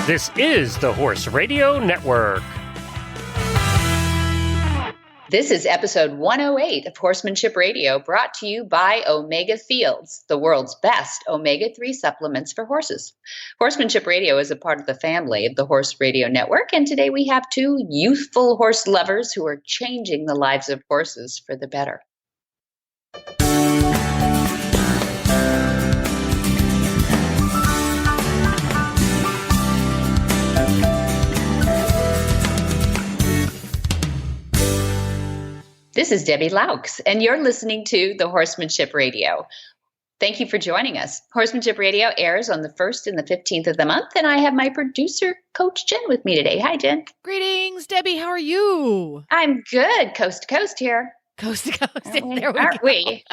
This is the Horse Radio Network. This is episode 108 of Horsemanship Radio, brought to you by Omega Fields, the world's best omega-3 supplements for horses. Horsemanship Radio is a part of the family of the Horse Radio Network, and today we have two youthful horse lovers who are changing the lives of horses for the better. This is Debbie Laux, and you're listening to the Horsemanship Radio. Thank you for joining us. Horsemanship Radio airs on the 1st and the 15th of the month, and I have my producer, Coach Jen, with me today. Hi, Jen. Greetings, Debbie. How are you? I'm good. Coast to coast here. Coast to coast. Aren't we?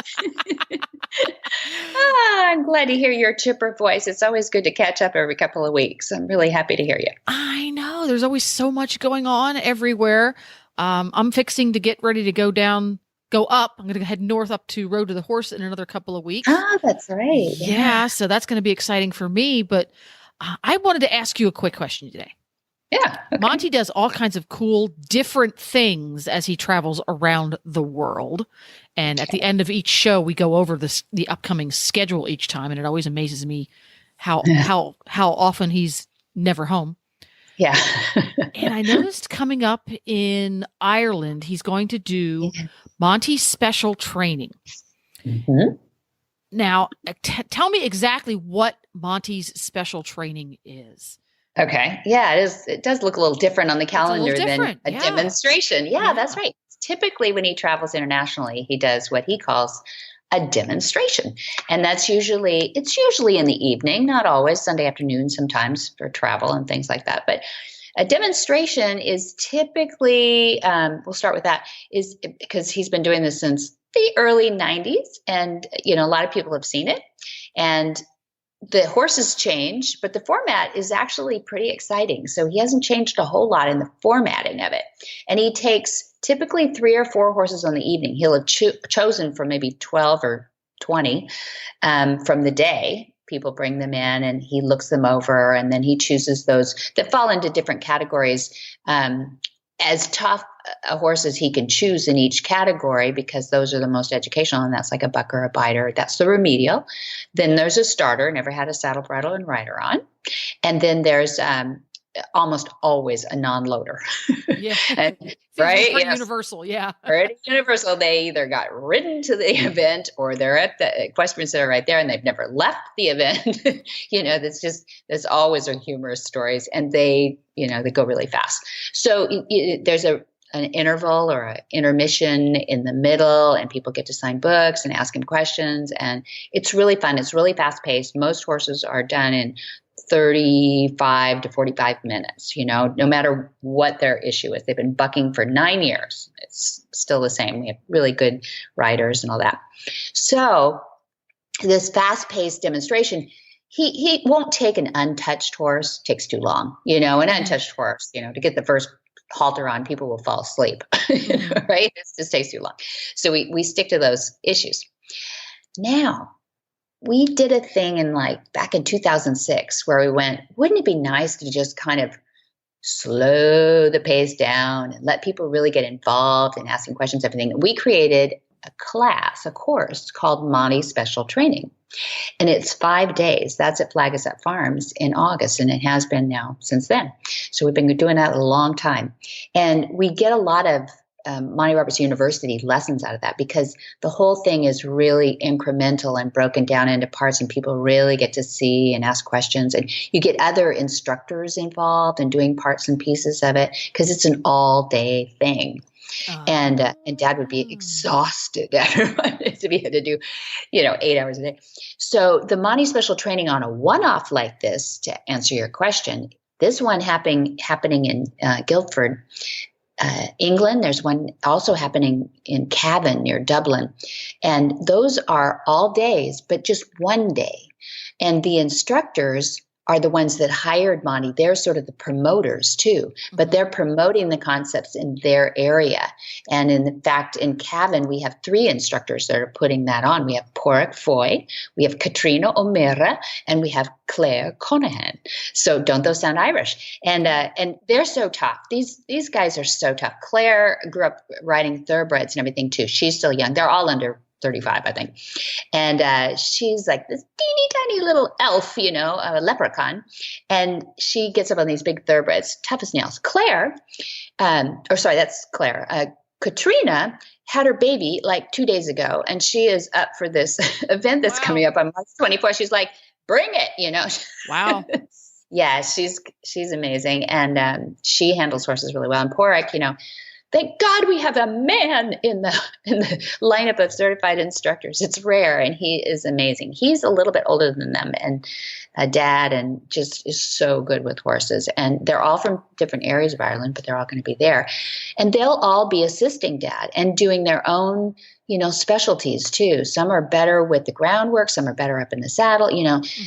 I'm glad to hear your chipper voice. It's always good to catch up every couple of weeks. I'm really happy to hear you. I know. There's always so much going on everywhere. I'm fixing to get ready to go up. I'm going to head north up to Road to the Horse in another couple of weeks. Oh, that's right. Yeah. So that's going to be exciting for me. But I wanted to ask you a quick question today. Yeah. Okay. Monty does all kinds of cool, different things as he travels around the world. And at the end of each show, we go over the upcoming schedule each time. And it always amazes me how often he's never home. Yeah. And I noticed coming up in Ireland, he's going to do Monty's special training. Mm-hmm. Now, tell me exactly what Monty's special training is. Okay. Yeah, it is. It does look a little different on the calendar than a demonstration. Yeah, that's right. Typically, when he travels internationally, he does what he calls a demonstration. And it's usually in the evening, not always, Sunday afternoon sometimes for travel and things like that. But a demonstration is typically, we'll start with that, is because he's been doing this since the early 90s. And, a lot of people have seen it. And the horses change, but the format is actually pretty exciting. So he hasn't changed a whole lot in the formatting of it. And he takes typically 3 or 4 horses on the evening. He'll have chosen from maybe 12 or 20 from the day. People bring them in and he looks them over, and then he chooses those that fall into different categories. As tough a horse as he can choose in each category, because those are the most educational, and that's like a buck or a biter. That's the remedial. Then there's a starter, never had a saddle, bridle, and rider on. And then there's almost always a non-loader. Yeah. And, right? Pretty universal, yeah. Pretty universal. They either got ridden to the event or they're at the equestrian center right there and they've never left the event. There's always humorous stories, and they go really fast. So there's an interval or an intermission in the middle, and people get to sign books and ask him questions. And it's really fun. It's really fast paced. Most horses are done in 35 to 45 minutes, no matter what their issue is. They've been bucking for 9 years. It's still the same. We have really good riders and all that. So this fast-paced demonstration, he won't take an untouched horse. Takes too long, an untouched horse, to get the first halter on, people will fall asleep, right? It just takes too long. So we stick to those issues. Now, we did a thing back in 2006 where we went, wouldn't it be nice to just kind of slow the pace down and let people really get involved and asking questions, everything? We created a course called Monty Special Training. And it's 5 days. That's at Flagstaff Farms in August, and it has been now since then. So we've been doing that a long time. And we get a lot of Monty Roberts University lessons out of that, because the whole thing is really incremental and broken down into parts, and people really get to see and ask questions, and you get other instructors involved in doing parts and pieces of it, because it's an all-day thing. And Dad would be exhausted to be able to do, 8 hours a day. So the Monty Special Training on a one-off like this, to answer your question, this one happening in Guildford, England. There's one also happening in Cavan near Dublin. And those are all days, but just one day. And the instructors are the ones that hired Monty. They're sort of the promoters too, but they're promoting the concepts in their area. And in fact, in Cavan, we have 3 instructors that are putting that on. We have Porrick Foy, we have Katrina O'Meara, and we have Claire Conahan. So don't those sound Irish? And they're so tough. These guys are so tough. Claire grew up riding thoroughbreds and everything too. She's still young. They're all under 35, I think. And she's like this teeny tiny little elf, a leprechaun. And she gets up on these big thoroughbreds, tough as nails. That's Claire. Katrina had her baby like 2 days ago, and she is up for this event that's coming up on March 24th. She's like, bring it, Wow. Yeah, she's amazing. And she handles horses really well. And Porrick, thank God we have a man in the lineup of certified instructors. It's rare, and he is amazing. He's a little bit older than them, and a dad, and just is so good with horses. And they're all from different areas of Ireland, but they're all going to be there. And they'll all be assisting Dad and doing their own, specialties too. Some are better with the groundwork, some are better up in the saddle,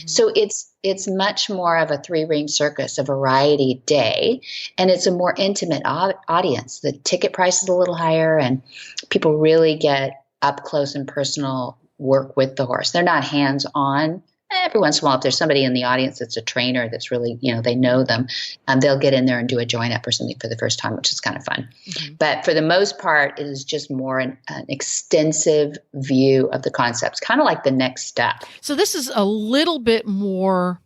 So it's much more of a 3-ring circus, a variety day, and it's a more intimate audience. The ticket price is a little higher, and people really get up close and personal work with the horse. They're not hands-on. Every once in a while, if there's somebody in the audience that's a trainer that's really, they know them, they'll get in there and do a join-up or something for the first time, which is kind of fun. Mm-hmm. But for the most part, it is just more an extensive view of the concepts, kind of like the next step. So this is a little bit more,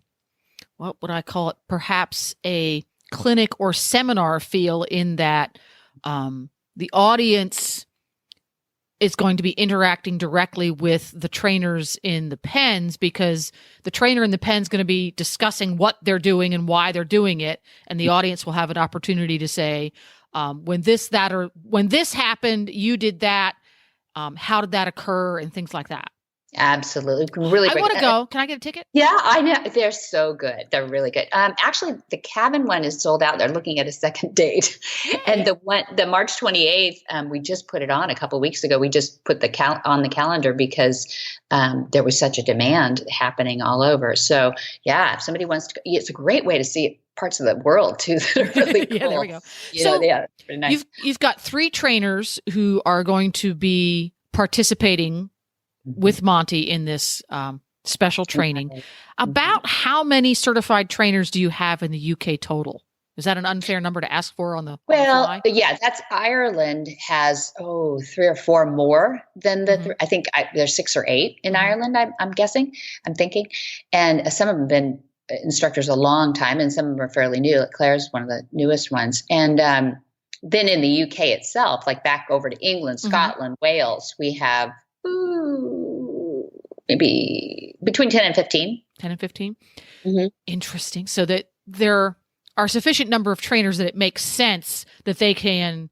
what would I call it, perhaps a clinic or seminar feel, in that the audience is going to be interacting directly with the trainers in the pens, because the trainer in the pen is going to be discussing what they're doing and why they're doing it. And the audience will have an opportunity to say, when this happened, you did that. How did that occur? And things like that. Absolutely. Really I quick. want to go. Can I get a ticket? Yeah, I know. They're so good. They're really good. Actually, the Cavan one is sold out. They're looking at a second date. And the March 28th, we just put it on a couple of weeks ago. We just put on the calendar because there was such a demand happening all over. So yeah, if somebody wants to, it's a great way to see parts of the world too that are really cool. Yeah, there we go. Yeah, pretty nice. You've got 3 trainers who are going to be participating with Monty in this special training. About how many certified trainers do you have in the UK total? Is that an unfair number to ask for on the fly? Yeah, that's Ireland has 3 or 4 more than the I think there's 6 or 8 in Ireland. I'm guessing. I'm thinking, and some of them have been instructors a long time, and some of them are fairly new. Claire's one of the newest ones, and then in the UK itself, like back over to England, Scotland, Wales, we have maybe between 10 and 15. 10 and 15? Mm-hmm. Interesting. So that there are sufficient number of trainers that it makes sense that they can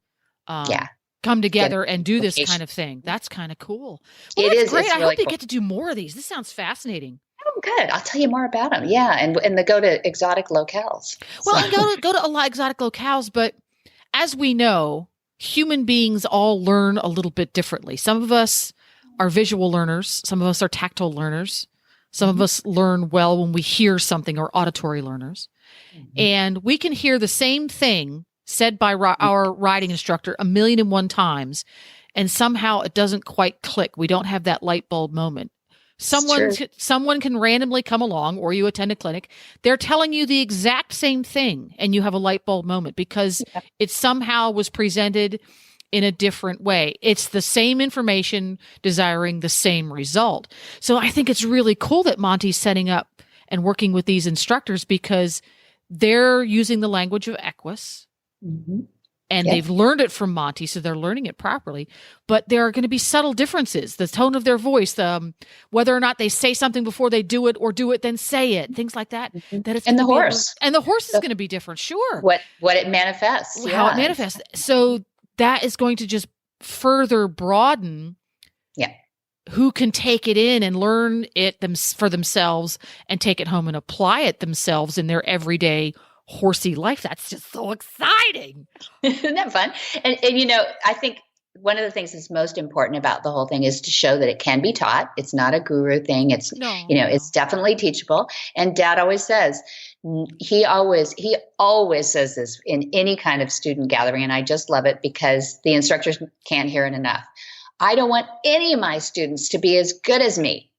come together and do this kind of thing. That's kind of cool. Well, that's great. I hope you get to do more of these. This sounds fascinating. Oh, good. I'll tell you more about them. Yeah, and they go to exotic locales. Well, and go to a lot of exotic locales, but as we know, human beings all learn a little bit differently. Some of us are visual learners. Some of us are tactile learners. Some of us learn well when we hear something, or auditory learners. And we can hear the same thing said by our riding instructor 1,000,001 times, and somehow it doesn't quite click. We don't have that light bulb moment. Someone can randomly come along, or you attend a clinic. They're telling you the exact same thing, and you have a light bulb moment because it somehow was presented in a different way. It's the same information desiring the same result. So I think it's really cool that Monty's setting up and working with these instructors, because they're using the language of Equus. And they've learned it from Monty, so they're learning it properly. But there are going to be subtle differences, the tone of their voice, whether or not they say something before they do it, or do it then say it, things like that. That it's and the horse. And the horse is going to be different, sure. What it manifests. How it manifests. So that is going to just further broaden who can take it in and learn it for themselves and take it home and apply it themselves in their everyday horsey life. That's just so exciting. Isn't that fun? And I think one of the things that's most important about the whole thing is to show that it can be taught. It's not a guru thing. It's, it's definitely teachable. And Dad always says, he always says this in any kind of student gathering. And I just love it because the instructors can't hear it enough. I don't want any of my students to be as good as me.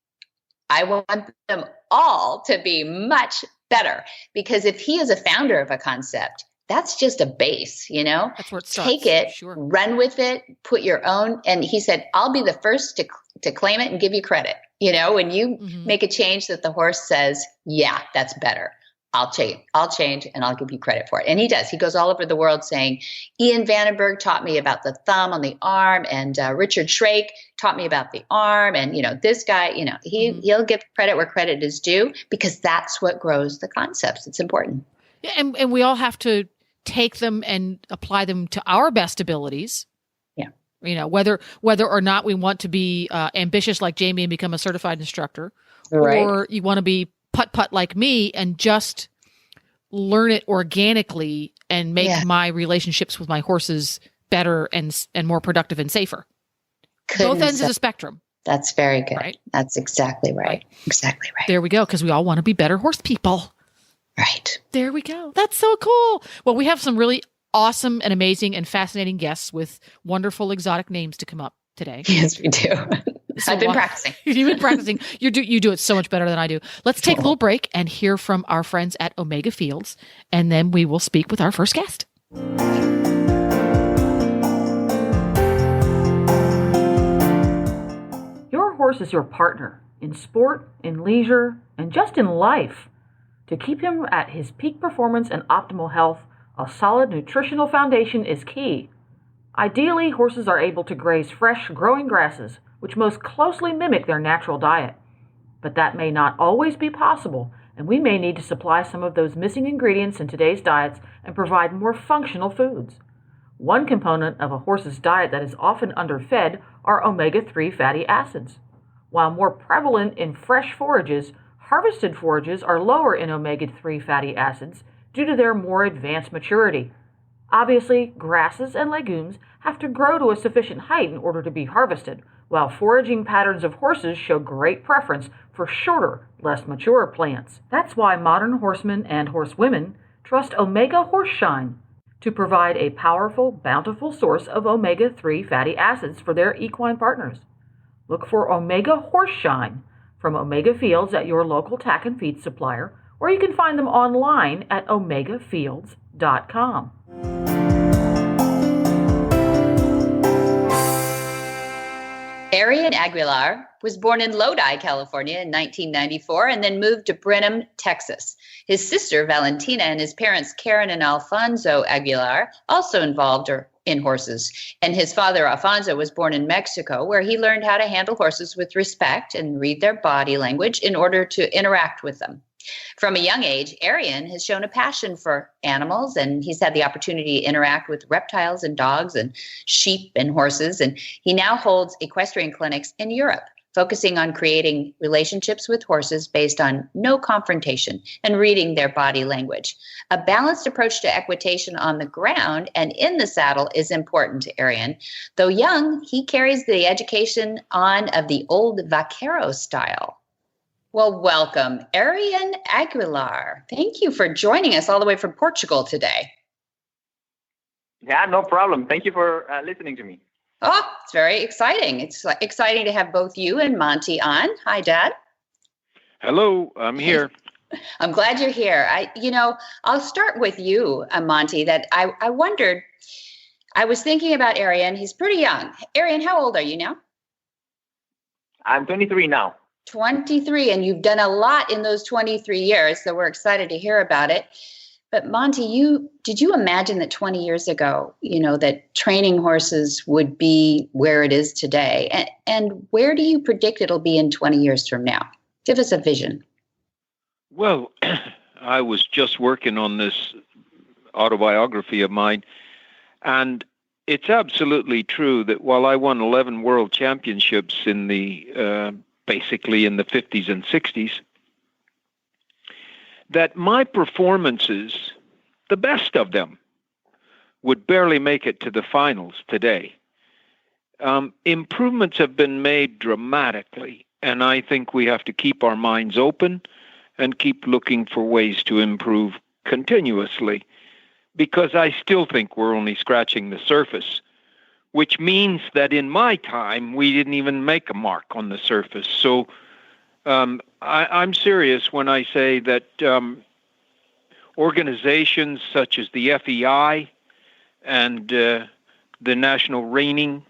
I want them all to be much better, because if he is a founder of a concept, that's just a base, That's where it starts. Take it, Sure. Run with it, put your own. And he said, I'll be the first to claim it and give you credit. When you make a change that the horse says, yeah, that's better. I'll change and I'll give you credit for it. And he does. He goes all over the world saying, Ian Vandenberg taught me about the thumb on the arm, and Richard Shrake taught me about the arm. And, this guy, he'll give credit where credit is due, because that's what grows the concepts. It's important. Yeah, and we all have to take them and apply them to our best abilities. Yeah. Whether or not we want to be ambitious like Jamie and become a certified instructor, right, or you want to be putt like me and just learn it organically and make my relationships with my horses better and more productive and safer. Both ends of the spectrum. That's very good. Right? That's exactly right. Exactly right. There we go. Because we all want to be better horse people. Right. There we go. That's so cool. Well, we have some really awesome and amazing and fascinating guests with wonderful exotic names to come up today. Yes, we do. So I've been practicing. You've been practicing. You do it so much better than I do. Let's take a little break and hear from our friends at Omega Fields, and then we will speak with our first guest. Your horse is your partner in sport, in leisure, and just in life. To keep him at his peak performance and optimal health, a solid nutritional foundation is key. Ideally, horses are able to graze fresh, growing grasses, which most closely mimic their natural diet. But that may not always be possible, and we may need to supply some of those missing ingredients in today's diets and provide more functional foods. One component of a horse's diet that is often underfed are omega-3 fatty acids. While more prevalent in fresh forages, harvested forages are lower in omega-3 fatty acids due to their more advanced maturity. Obviously, grasses and legumes have to grow to a sufficient height in order to be harvested, while foraging patterns of horses show great preference for shorter, less mature plants. That's why modern horsemen and horsewomen trust Omega Horseshine to provide a powerful, bountiful source of omega-3 fatty acids for their equine partners. Look for Omega Horseshine from Omega Fields at your local tack and feed supplier, or you can find them online at omegafields.com. Arien Aguilar was born in Lodi, California in 1994 and then moved to Brenham, Texas. His sister, Valentina, and his parents, Karen and Alfonso Aguilar, also involved in horses. And his father, Alfonso, was born in Mexico, where he learned how to handle horses with respect and read their body language in order to interact with them. From a young age, Arien has shown a passion for animals, and he's had the opportunity to interact with reptiles and dogs and sheep and horses. And he now holds equestrian clinics in Europe, focusing on creating relationships with horses based on no confrontation and reading their body language. A balanced approach to equitation on the ground and in the saddle is important to Arien. Though young, he carries the education on of the old vaquero style. Well, welcome, Arien Aguilar. Thank you for joining us all the way from Portugal today. Yeah, no problem. Thank you for listening to me. Oh, it's very exciting. It's exciting to have both you and Monty on. Hi, Dad. Hello, I'm here. I'm glad you're here. I'll start with you, Monty, that I wondered, I was thinking about Arien. He's pretty young. Arien, how old are you now? I'm 23 now. 23, and you've done a lot in those 23 years, so we're excited to hear about it. But Monty, did you imagine that 20 years ago, that training horses would be where it is today? And where do you predict it'll be in 20 years from now? Give us a vision. Well, I was just working on this autobiography of mine, and it's absolutely true that while I won 11 world championships in the basically in the 50s and 60s, that my performances, the best of them, would barely make it to the finals today. improvements have been made dramatically, and I think we have to keep our minds open and keep looking for ways to improve continuously, because I still think we're only scratching the surface, which means that in my time, we didn't even make a mark on the surface. So I'm serious when I say that organizations such as the FEI and the National Reining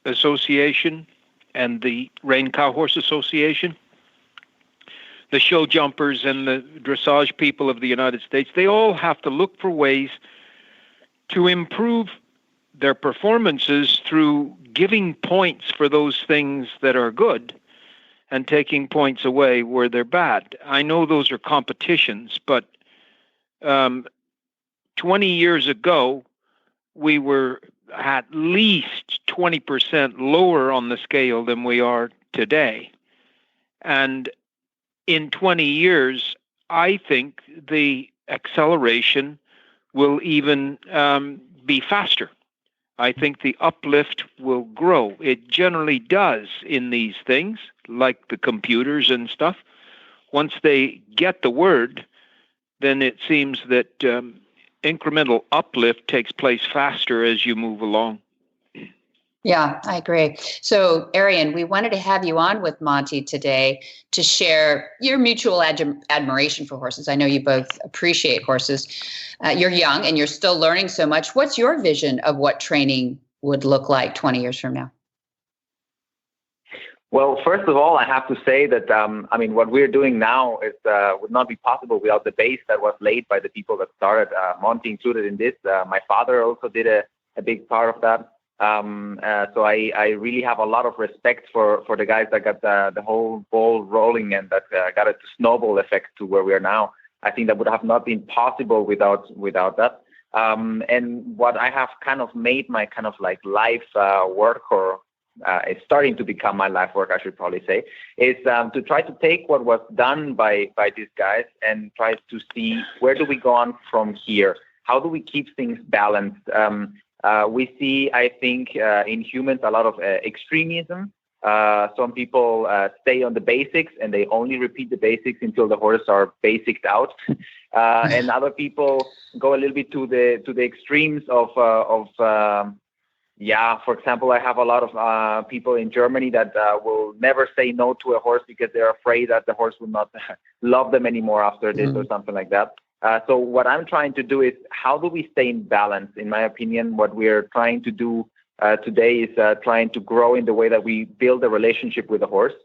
Association and the Rein Cow Horse Association, the show jumpers and the dressage people of the United States, they all have to look for ways to improve their performances through giving points for those things that are good and taking points away where they're bad. I know those are competitions, but 20 years ago, we were at least 20% lower on the scale than we are today. And in 20 years, I think the acceleration will even be faster. I think the uplift will grow. It generally does in these things, like the computers and stuff. Once they get the word, then it seems that incremental uplift takes place faster as you move along. Yeah, I agree. So, Arien, we wanted to have you on with Monty today to share your mutual admiration for horses. I know you both appreciate horses. You're young and you're still learning so much. What's your vision of what training would look like 20 years from now? Well, first of all, I have to say that, what we're doing now is would not be possible without the base that was laid by the people that started, Monty included in this. My father also did a big part of that. So I really have a lot of respect for the guys that got the whole ball rolling and that got a snowball effect to where we are now. I think that would have not been possible without that. And what I have kind of made my kind of like life work, or it's starting to become my life work, I should probably say, is to try to take what was done by these guys and try to see where do we go on from here? How do we keep things balanced? We see, I think, in humans a lot of extremism. Some people stay on the basics and they only repeat the basics until the horses are basicked out, and other people go a little bit to the extremes of for example, I have a lot of people in Germany that will never say no to a horse because they're afraid that the horse will not love them anymore after this or something like that. So what I'm trying to do is, how do we stay in balance? In my opinion, what we're trying to do today is trying to grow in the way that we build a relationship with the horse.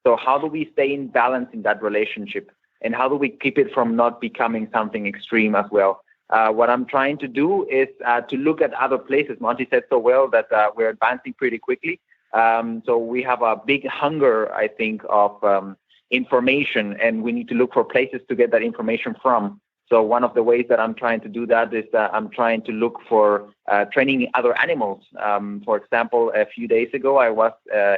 So how do we stay in balance in that relationship? And how do we keep it from not becoming something extreme as well? What I'm trying to do is to look at other places. Monty said so well that we're advancing pretty quickly. So we have a big hunger, I think, of information, and we need to look for places to get that information from. So one of the ways that I'm trying to do that is I'm trying to look for training other animals. For example, a few days ago, I was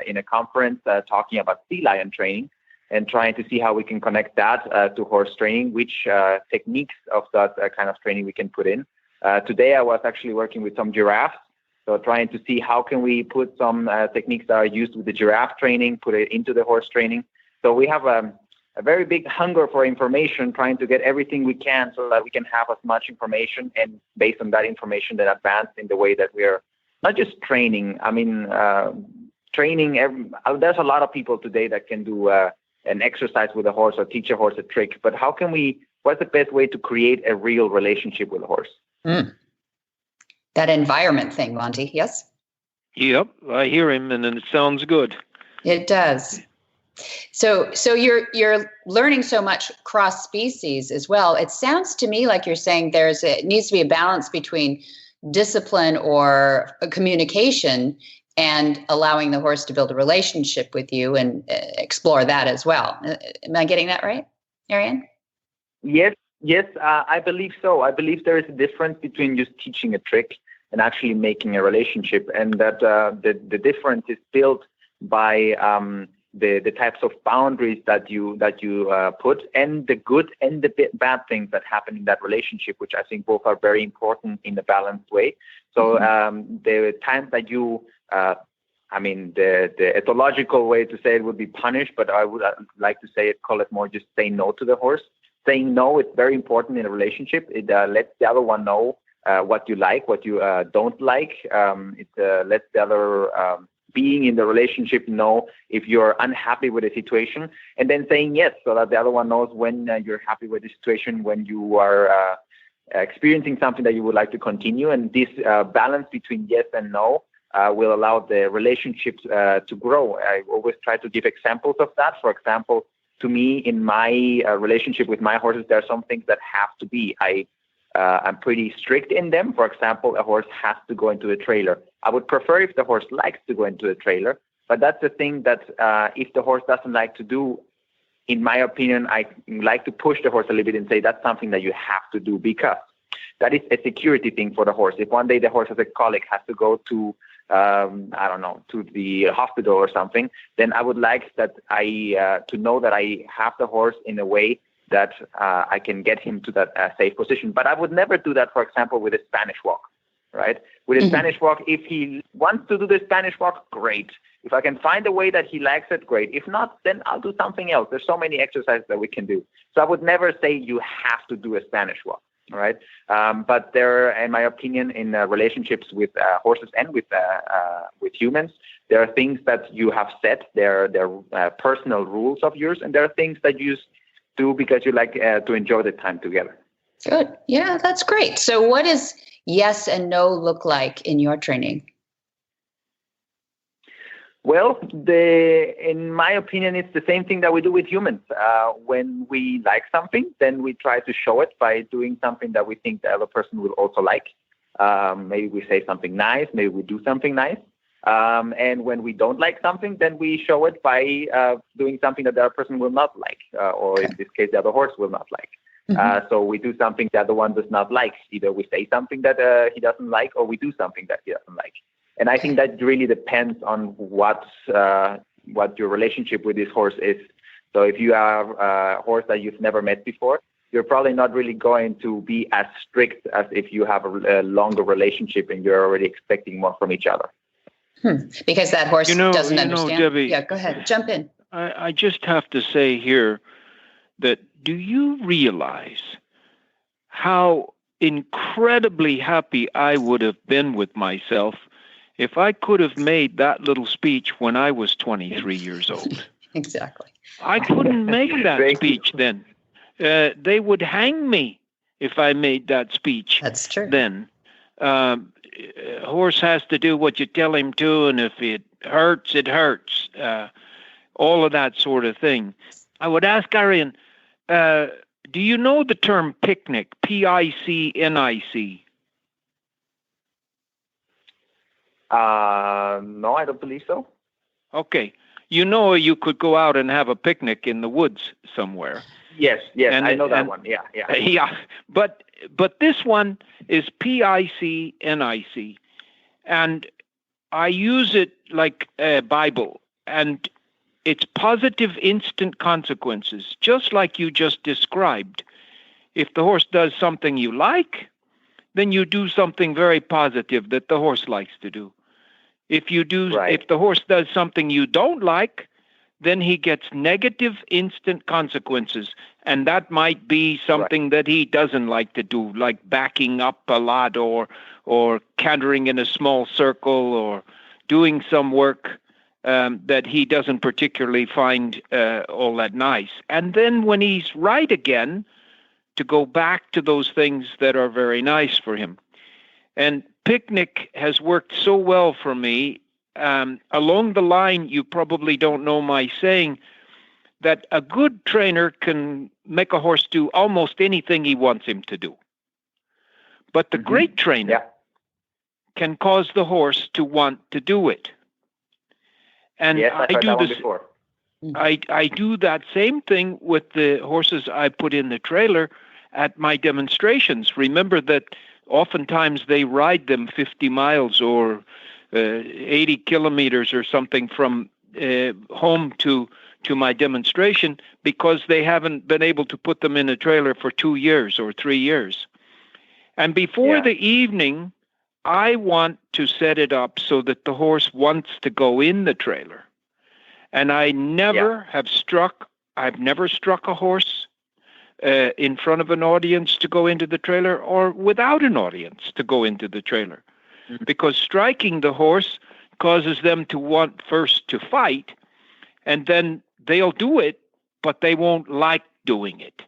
in a conference talking about sea lion training and trying to see how we can connect that to horse training, which techniques of that kind of training we can put in. Today, I was actually working with some giraffes. So trying to see how can we put some techniques that are used with the giraffe training, put it into the horse training. So we have a very big hunger for information, trying to get everything we can so that we can have as much information, and based on that information, then advance in the way that we're not just training. I mean, training, there's a lot of people today that can do an exercise with a horse or teach a horse a trick, but what's the best way to create a real relationship with a horse? That environment thing, Monty, yes? Yep, I hear him, and it sounds good. It does. So you're learning so much cross species as well. It sounds to me like you're saying it needs to be a balance between discipline or communication and allowing the horse to build a relationship with you and explore that as well. Am I getting that right, Arien? Yes, I believe so. I believe there is a difference between just teaching a trick and actually making a relationship, and that the difference is built by the types of boundaries that you put, and the good and the bad things that happen in that relationship, which I think both are very important in a balanced way. So the times that you I mean, the ethological way to say it would be punish, but I would like to call it more just say no to the horse. Saying no is very important in a relationship. It lets the other one know what you like, what you don't like. It lets the other being in the relationship know if you're unhappy with a situation, and then saying yes so that the other one knows when you're happy with the situation, when you are experiencing something that you would like to continue. And this balance between yes and no will allow the relationships to grow. I always try to give examples of that. For example, to me, in my relationship with my horses, there are some things that have to be. I'm pretty strict in them. For example, a horse has to go into a trailer. I would prefer if the horse likes to go into a trailer, but that's the thing that if the horse doesn't like to do, in my opinion, I like to push the horse a little bit and say that's something that you have to do, because that is a security thing for the horse. If one day the horse has a colic, has to go to to the hospital or something, then I would like that to know that I have the horse in a way that I can get him to that safe position. But I would never do that, for example, with a Spanish walk, right? With a Spanish walk, if he wants to do the Spanish walk, great. If I can find a way that he likes it, great. If not, then I'll do something else. There's so many exercises that we can do. So I would never say you have to do a Spanish walk. All right. But there, in my opinion, in relationships with horses and with humans, there are things that you have set. There are personal rules of yours, and there are things that you do because you like to enjoy the time together. Good. Yeah, that's great. So what does yes and no look like in your training? Well, in my opinion, it's the same thing that we do with humans. When we like something, then we try to show it by doing something that we think the other person will also like. Maybe we say something nice, maybe we do something nice. And when we don't like something, then we show it by doing something that the other person will not like, or in this case, the other horse will not like. So we do something the other one does not like. Either we say something that he doesn't like, or we do something that he doesn't like. And I think that really depends on what your relationship with this horse is. So if you have a horse that you've never met before, you're probably not really going to be as strict as if you have a longer relationship and you're already expecting more from each other. Because that horse doesn't understand. Debbie, yeah, go ahead. Jump in. I just have to say here that do you realize how incredibly happy I would have been with myself if I could have made that little speech when I was 23 years old? Exactly. I couldn't make that speech then. They would hang me if I made that speech. That's true. Then. Horse has to do what you tell him to, and if it hurts, it hurts. All of that sort of thing. I would ask Arien, do you know the term picnic? P-I-C-N-I-C. No, I don't believe so. Okay. You could go out and have a picnic in the woods somewhere. Yes, I know that one. Yeah. Yeah, but this one is P-I-C-N-I-C, and I use it like a Bible, and it's positive instant consequences, just like you just described. If the horse does something you like, then you do something very positive that the horse likes to do. If the horse does something you don't like, then he gets negative instant consequences. And that might be something that he doesn't like to do, like backing up a lot or cantering in a small circle or doing some work that he doesn't particularly find all that nice. And then when he's right again, to go back to those things that are very nice for him. And picnic has worked so well for me. Along the line, you probably don't know my saying that a good trainer can make a horse do almost anything he wants him to do. But the great trainer can cause the horse to want to do it. And yes, I've heard that one before. I do that same thing with the horses I put in the trailer at my demonstrations. Remember that oftentimes they ride them 50 miles or 80 kilometers or something from home to my demonstration because they haven't been able to put them in a trailer for 2 years or 3 years. And before the evening, I want to set it up so that the horse wants to go in the trailer. And I've never struck a horse in front of an audience to go into the trailer or without an audience to go into the trailer. Mm-hmm. Because striking the horse causes them to want first to fight, and then they'll do it, but they won't like doing it.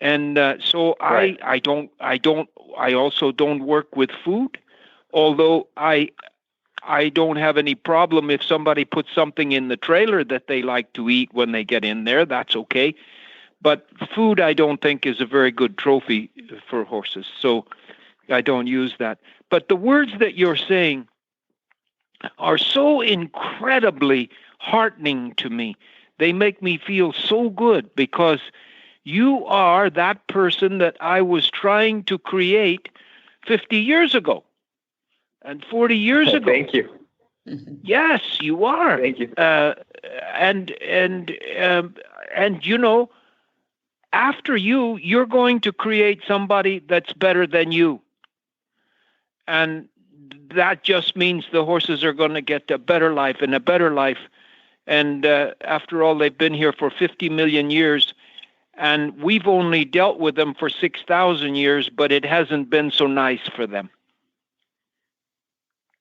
And so right. I also don't work with food, although I don't have any problem if somebody puts something in the trailer that they like to eat when they get in there. That's okay. But food, I don't think, is a very good trophy for horses. So I don't use that. But the words that you're saying are so incredibly heartening to me. They make me feel so good because you are that person that I was trying to create 50 years ago and 40 years ago. Thank you. Yes, you are. Thank you. And you know, after you, you're going to create somebody that's better than you. And that just means the horses are going to get a better life and a better life. And after all, they've been here for 50 million years, and we've only dealt with them for 6,000 years, but it hasn't been so nice for them.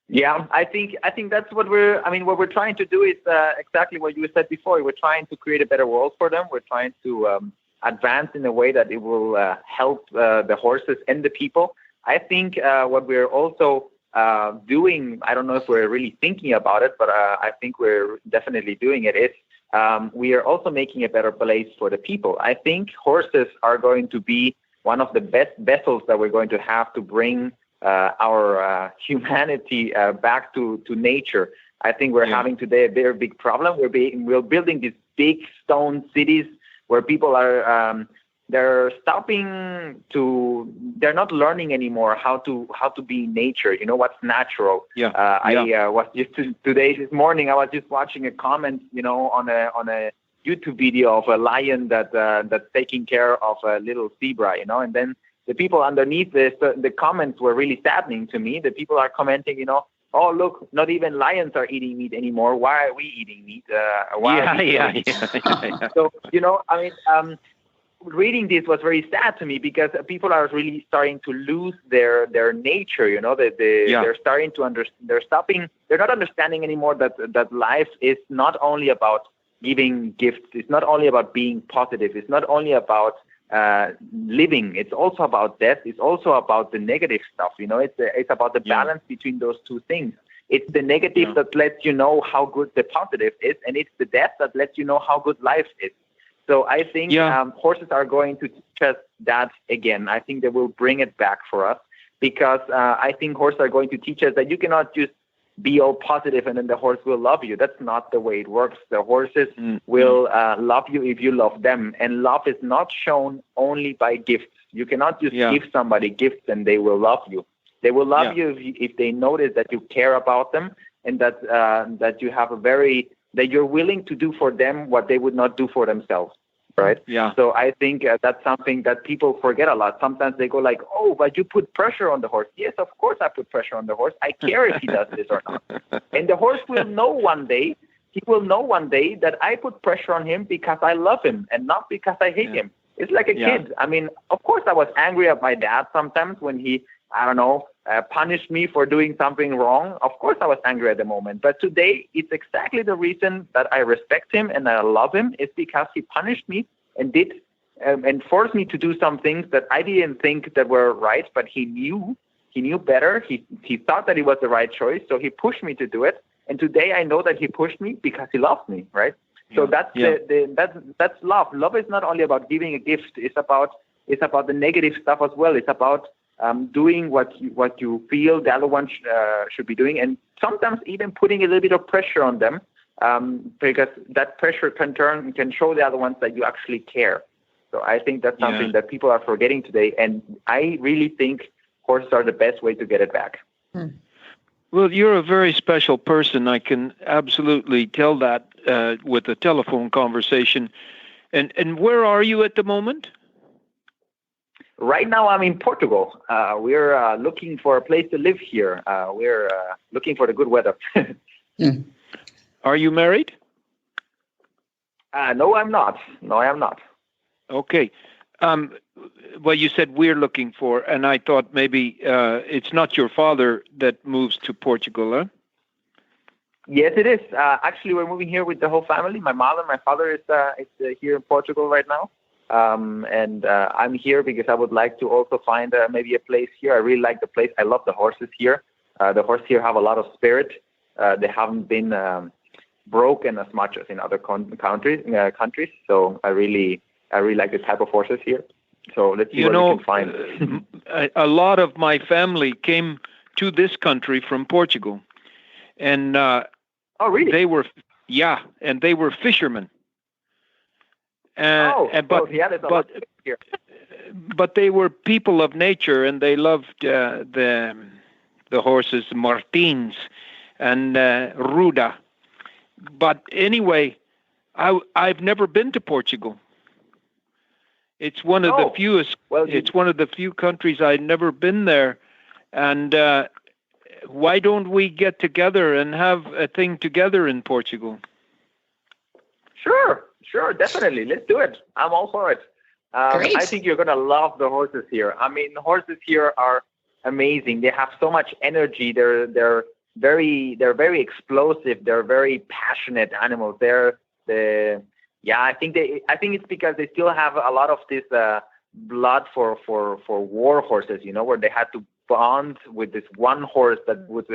Yeah, I think that's what we're trying to do is exactly what you said before. We're trying to create a better world for them. We're trying to advance in a way that it will help the horses and the people. I think what we're also doing, I don't know if we're really thinking about it, but I think we're definitely doing it, is we are also making a better place for the people. I think horses are going to be one of the best vessels that we're going to have to bring our humanity back to nature. I think we're having today a very big problem. We're building these big stone cities where people are they're not learning anymore how to be in nature. You know what's natural. I was just this morning I was just watching a comment, you know, on a YouTube video of a lion that's taking care of a little zebra, you know, and then the people underneath the comments were really saddening to me. The people are commenting, you know, oh, look, not even lions are eating meat anymore. Why are we eating meat? So, you know, I mean, reading this was very sad to me because people are really starting to lose their nature, you know, they're starting to they're not understanding anymore that life is not only about giving gifts. It's not only about being positive. It's not only about living. It's also about death. It's also about the negative stuff. You know, it's about the balance between those two things. It's the negative that lets you know how good the positive is, and it's the death that lets you know how good life is. So I think horses are going to teach us that again. I think they will bring it back for us because I think horses are going to teach us that you cannot just be all positive and then the horse will love you. That's not the way it works. The horses will love you if you love them. And love is not shown only by gifts. You cannot just give somebody gifts and they will love you. They will love you if they notice that you care about them and that you have that you're willing to do for them what they would not do for themselves. Right? Yeah. So I think that's something that people forget a lot. Sometimes they go like, oh, but you put pressure on the horse. Yes, of course I put pressure on the horse. I care if he does this or not. And the horse will know one day, that I put pressure on him because I love him and not because I hate him. It's like a kid. I mean, of course I was angry at my dad sometimes when he, punished me for doing something wrong. Of course I was angry at the moment. But today, it's exactly the reason that I respect him and I love him is because he punished me and and forced me to do some things that I didn't think that were right, but he knew better. He thought that it was the right choice, so he pushed me to do it. And today I know that he pushed me because he loves me, right? So that's that's love. Love is not only about giving a gift. It's about the negative stuff as well. It's about doing what you feel the other one should be doing, and sometimes even putting a little bit of pressure on them, because that pressure can show the other ones that you actually care. So I think that's something that people are forgetting today, and I really think horses are the best way to get it back. Well, you're a very special person. I can absolutely tell that with a telephone conversation. And where are you at the moment? Right now, I'm in Portugal. We're looking for a place to live here. We're looking for the good weather. Are you married? No, I'm not. No, I am not. Okay. Well, you said we're looking for, and I thought maybe it's not your father that moves to Portugal, huh? Yes, it is. Actually, we're moving here with the whole family. My mother, my father is here in Portugal right now. And I'm here because I would like to also find maybe a place here. I really like the place. I love the horses here. The horses here have a lot of spirit. They haven't been broken as much as in other countries. So I really like the type of horses here. So let's see what we can find. A lot of my family came to this country from Portugal, and oh, really? They were fishermen. But they were people of nature, and they loved the horses, Martins and Ruda. But anyway, I've never been to Portugal. It's one of the fewest. It's one of the few countries I've never been there, and why don't we get together and have a thing together in Portugal? Sure, definitely. Let's do it. I'm all for it. I think you're going to love the horses here. I mean, the horses here are amazing. They have so much energy. They're very explosive. They're very passionate animals. I think it's because they still have a lot of this blood for war horses, where they had to bond with this one horse that would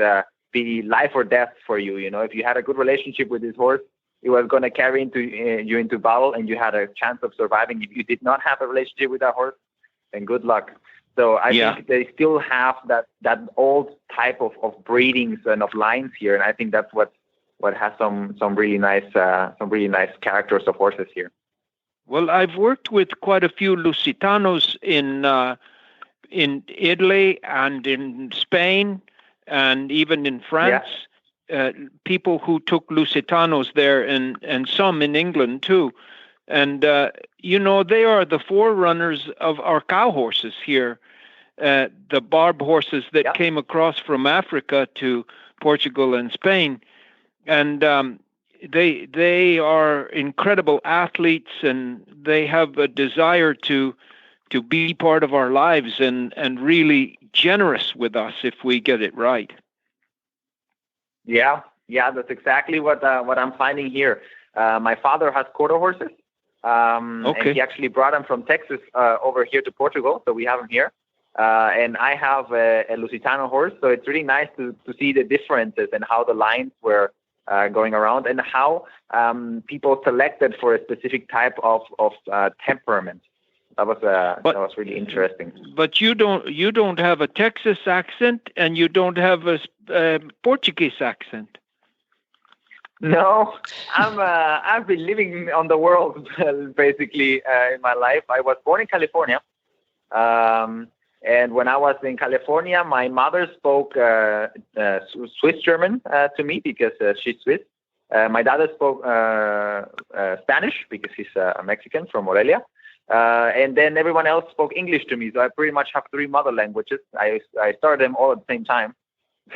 be life or death for you. If you had a good relationship with this horse, it was going to carry you into battle, and you had a chance of surviving. If you did not have a relationship with that horse, then good luck. So I think they still have that old type of breedings and of lines here, and I think that's what has some really nice characters of horses here. Well, I've worked with quite a few Lusitanos in Italy and in Spain and even in France. Yeah. People who took Lusitanos there and some in England too. And, they are the forerunners of our cow horses here, the barb horses that came across from Africa to Portugal and Spain. And they are incredible athletes, and they have a desire to be part of our lives and really generous with us if we get it right. Yeah, that's exactly what I'm finding here. My father has quarter horses, and he actually brought them from Texas over here to Portugal, so we have them here. And I have a Lusitano horse, so it's really nice to see the differences and how the lines were going around, and how people selected for a specific type of temperament. That was really interesting. But you don't have a Texas accent, and you don't have a Portuguese accent. No, I've been living on the world basically in my life. I was born in California, and when I was in California, my mother spoke Swiss German to me because she's Swiss. My dad spoke Spanish because he's a Mexican from Morelia. And then everyone else spoke English to me, so I pretty much have 3 mother languages. I started them all at the same time,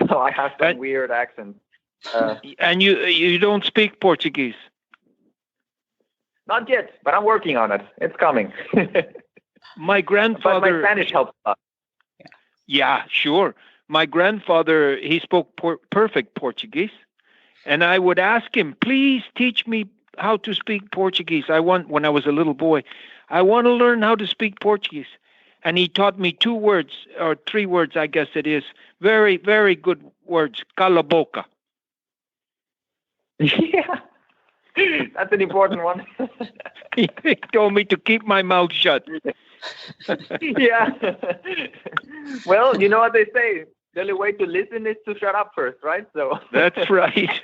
so I have some weird accents. And you don't speak Portuguese? Not yet, but I'm working on it. It's coming. My grandfather. But my Spanish helps a lot. Yeah, sure. My grandfather, he spoke perfect Portuguese, and I would ask him, please teach me how to speak Portuguese. When I was a little boy, I want to learn how to speak Portuguese. And he taught me 2 words, or 3 words, I guess it is. Very, very good words. Cala boca. Yeah, that's an important one. He told me to keep my mouth shut. Yeah. Well, you know what they say. The only way to listen is to shut up first, right? So that's right.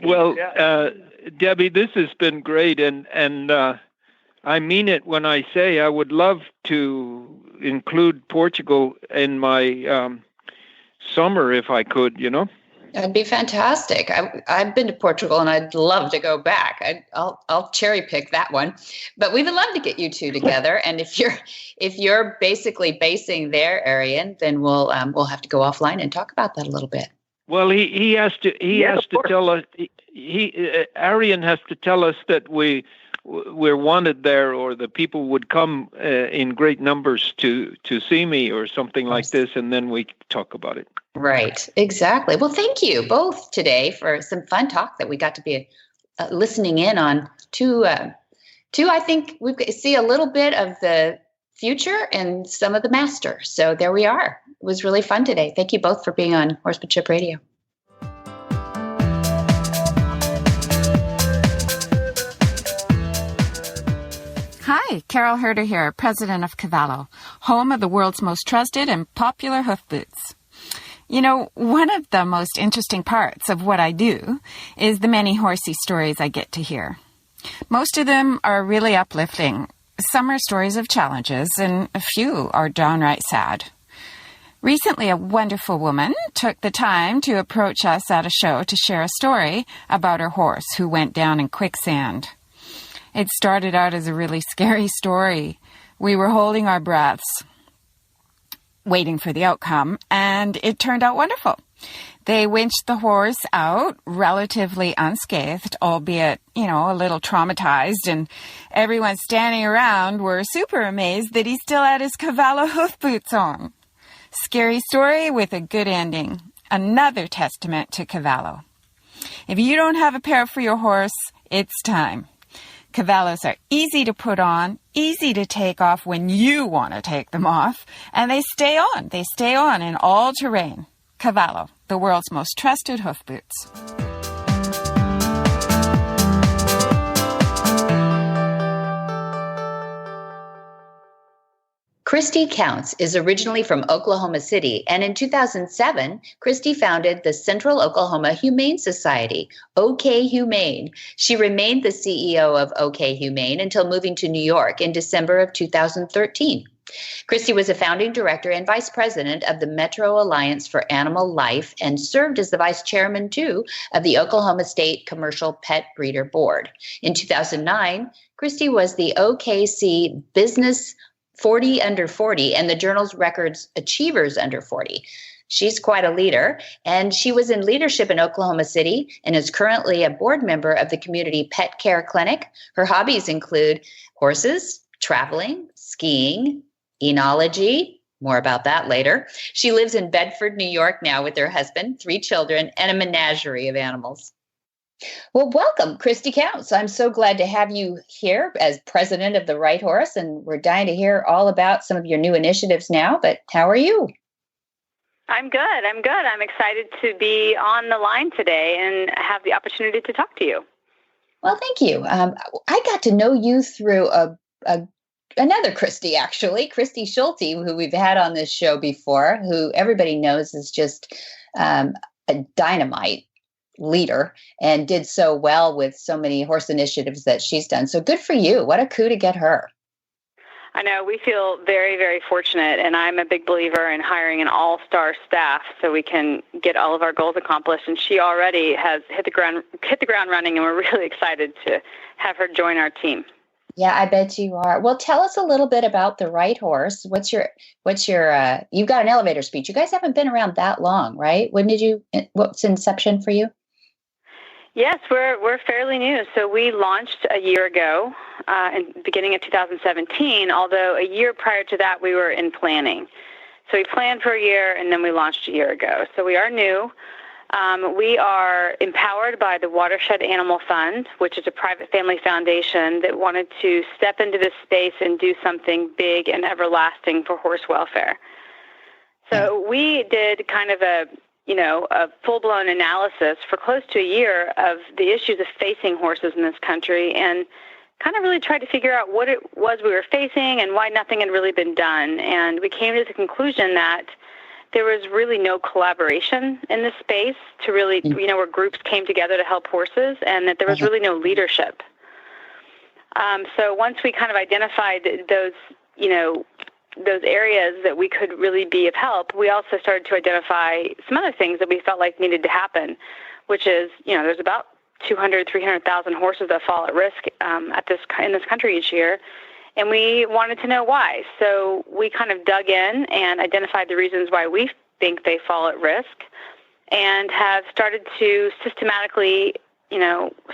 Well, Debbie, this has been great, and I mean it when I say I would love to include Portugal in my summer if I could, That'd be fantastic. I've been to Portugal and I'd love to go back. I'll cherry pick that one, but we would love to get you two together. And if you're basically basing there, Arien, then we'll have to go offline and talk about that a little bit. Well, he has to tell us. Arien has to tell us that we're wanted there, or the people would come in great numbers to see me, or something like this, and then we talk about it. Right, exactly. Well, thank you both today for some fun talk that we got to be listening in on. Two, I think we see a little bit of the future and some of the master. So there we are. It was really fun today. Thank you both for being on Horsemanship Radio. Hi, Carol Herder here, president of Cavallo, home of the world's most trusted and popular hoof boots. You know, one of the most interesting parts of what I do is the many horsey stories I get to hear. Most of them are really uplifting. Some are stories of challenges, and a few are downright sad. Recently, a wonderful woman took the time to approach us at a show to share a story about her horse who went down in quicksand. It started out as a really scary story. We were holding our breaths, waiting for the outcome, and it turned out wonderful. They winched the horse out relatively unscathed, albeit, a little traumatized, and everyone standing around were super amazed that he still had his Cavallo hoof boots on. Scary story with a good ending. Another testament to Cavallo. If you don't have a pair for your horse, it's time. Cavallos are easy to put on, easy to take off when you want to take them off, and they stay on. They stay on in all terrain. Cavallo, the world's most trusted hoof boots. Christy Counts is originally from Oklahoma City, and in 2007, Christy founded the Central Oklahoma Humane Society, OK Humane. She remained the CEO of OK Humane until moving to New York in December of 2013. Christy was a founding director and vice president of the Metro Alliance for Animal Life and served as the vice chairman, too, of the Oklahoma State Commercial Pet Breeder Board. In 2009, Christy was the OKC Business 40 Under 40 and the Journal's Records Achievers Under 40. She's quite a leader, and she was in leadership in Oklahoma City and is currently a board member of the Community Pet Care Clinic. Her hobbies include horses, traveling, skiing, enology. More about that later. She lives in Bedford, New York now with her husband, 3 children, and a menagerie of animals. Well, welcome, Christy Counts. I'm so glad to have you here as president of the Right Horse, and we're dying to hear all about some of your new initiatives now, but how are you? I'm good. I'm excited to be on the line today and have the opportunity to talk to you. Well, thank you. I got to know you through another Christy, actually, Christy Schulte, who we've had on this show before, who everybody knows is just a dynamite leader and did so well with so many horse initiatives that she's done. So good for you. What a coup to get her. I know we feel very, very fortunate, and I'm a big believer in hiring an all-star staff so we can get all of our goals accomplished. And she already has hit the ground running, and we're really excited to have her join our team. Yeah, I bet you are. Well, tell us a little bit about the Right Horse. What's your you've got an elevator speech. You guys haven't been around that long, right? What's inception for you? Yes, we're fairly new. So we launched a year ago, in the beginning of 2017, although a year prior to that we were in planning. So we planned for a year and then we launched a year ago. So we are new. We are empowered by the Watershed Animal Fund, which is a private family foundation that wanted to step into this space and do something big and everlasting for horse welfare. So we did kind of a full-blown analysis for close to a year of the issues of facing horses in this country and kind of really tried to figure out what it was we were facing and why nothing had really been done. And we came to the conclusion that there was really no collaboration in this space to really, where groups came together to help horses, and that there was really no leadership. So once we kind of identified those, those areas that we could really be of help, we also started to identify some other things that we felt like needed to happen, which is, there's about 200, 300,000 horses that fall at risk in this country each year, and we wanted to know why. So we kind of dug in and identified the reasons why we think they fall at risk, and have started to systematically,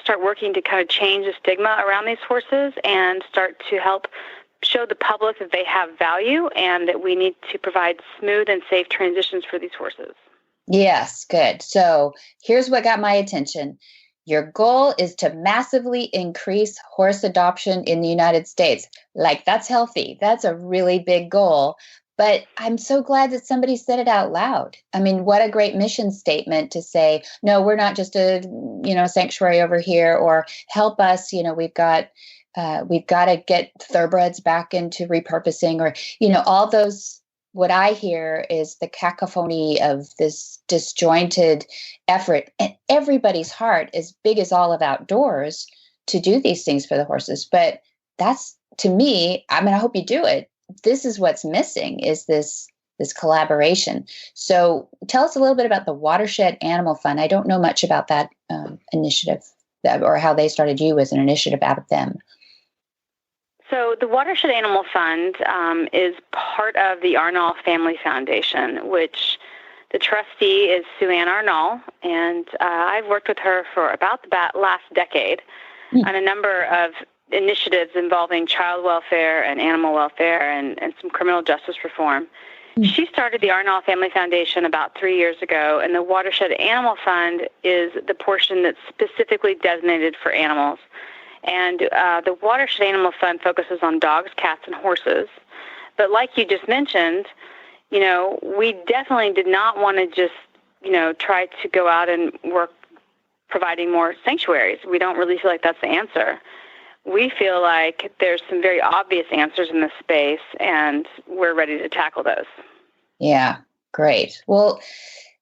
start working to kind of change the stigma around these horses and start to help show the public that they have value and that we need to provide smooth and safe transitions for these horses. Yes, good. So here's what got my attention. Your goal is to massively increase horse adoption in the United States. Like, that's healthy. That's a really big goal. But I'm so glad that somebody said it out loud. I mean, what a great mission statement to say, no, we're not just a, sanctuary over here, or help us, we've got to get thoroughbreds back into repurposing, or, all those. What I hear is the cacophony of this disjointed effort, and everybody's heart as big as all of outdoors to do these things for the horses. But that's, to me, I hope you do it. This is what's missing, is this collaboration. So tell us a little bit about the Watershed Animal Fund. I don't know much about that initiative, or how they started you as an initiative out of them. So the Watershed Animal Fund is part of the Arnall Family Foundation, which the trustee is Sue-Ann Arnall, and I've worked with her for about the last decade on a number of initiatives involving child welfare and animal welfare and some criminal justice reform. She started the Arnall Family Foundation about 3 years ago, and the Watershed Animal Fund is the portion that's specifically designated for animals. And the Watershed Animal Fund focuses on dogs, cats, and horses. But like you just mentioned, we definitely did not want to just, try to go out and work providing more sanctuaries. We don't really feel like that's the answer. We feel like there's some very obvious answers in this space, and we're ready to tackle those. Yeah, great. Well,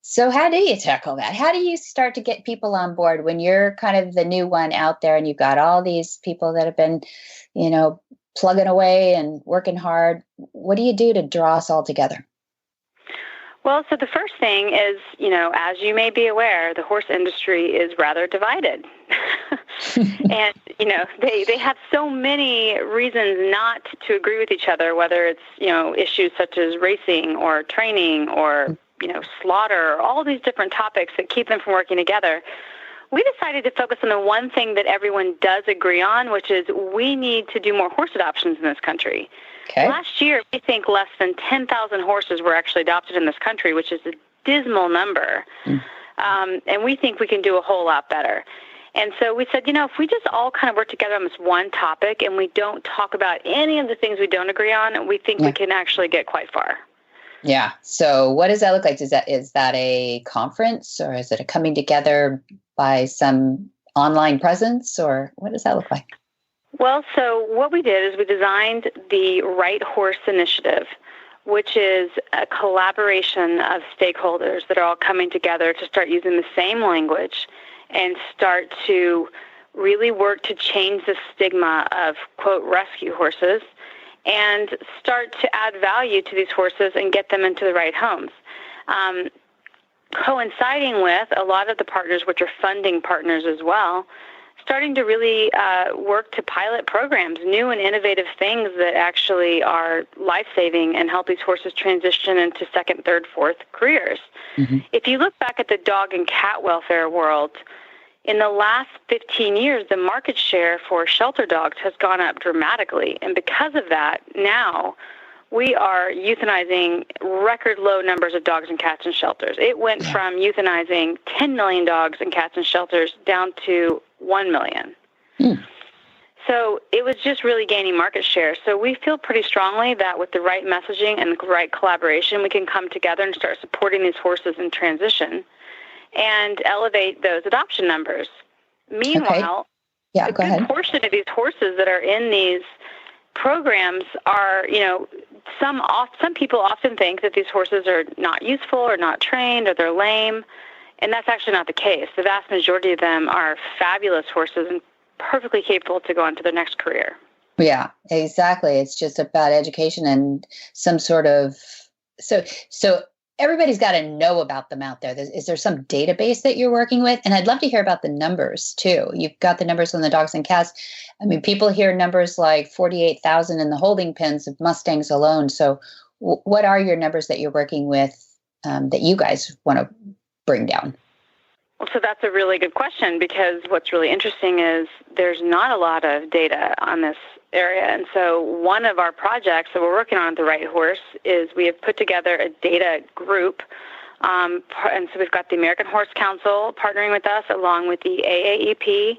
so how do you tackle that? How do you start to get people on board when you're kind of the new one out there and you've got all these people that have been, plugging away and working hard? What do you do to draw us all together? Well, so the first thing is, as you may be aware, the horse industry is rather divided. And, they have so many reasons not to agree with each other, whether it's, issues such as racing or training or slaughter, all these different topics that keep them from working together. We decided to focus on the one thing that everyone does agree on, which is we need to do more horse adoptions in this country. Okay. Last year, we think less than 10,000 horses were actually adopted in this country, which is a dismal number. And we think we can do a whole lot better. And so we said, if we just all kind of work together on this one topic and we don't talk about any of the things we don't agree on, we think we can actually get quite far. Yeah. So what does that look like? Is that a conference, or is it a coming together by some online presence, or what does that look like? Well, so what we did is we designed the Right Horse Initiative, which is a collaboration of stakeholders that are all coming together to start using the same language and start to really work to change the stigma of, quote, rescue horses, and start to add value to these horses and get them into the right homes. Coinciding with a lot of the partners, which are funding partners as well, starting to really work to pilot programs, new and innovative things that actually are life-saving and help these horses transition into second, third, fourth careers. If you look back at the dog and cat welfare world, in the last 15 years, the market share for shelter dogs has gone up dramatically. And because of that, now we are euthanizing record low numbers of dogs and cats in shelters. It went from euthanizing 10 million dogs and cats in shelters down to 1 million. So it was just really gaining market share. So we feel pretty strongly that with the right messaging and the right collaboration, we can come together and start supporting these horses in transition and elevate those adoption numbers. Meanwhile, a good portion of these horses that are in these programs are, some people often think that these horses are not useful or not trained or they're lame, and that's actually not the case. The vast majority of them are fabulous horses and perfectly capable to go on to their next career. Yeah, exactly. It's just about education and some sort of so everybody's got to know about them out there. Is there some database that you're working with? And I'd love to hear about the numbers too. You've got the numbers on the dogs and cats. I mean, people hear numbers like 48,000 in the holding pens of Mustangs alone. So what are your numbers that you're working with that you guys want to bring down? Well, so that's a really good question, because what's really interesting is there's not a lot of data on this area. And so one of our projects that we're working on at the Right Horse is we have put together a data group. And so we've got the American Horse Council partnering with us, along with the AAEP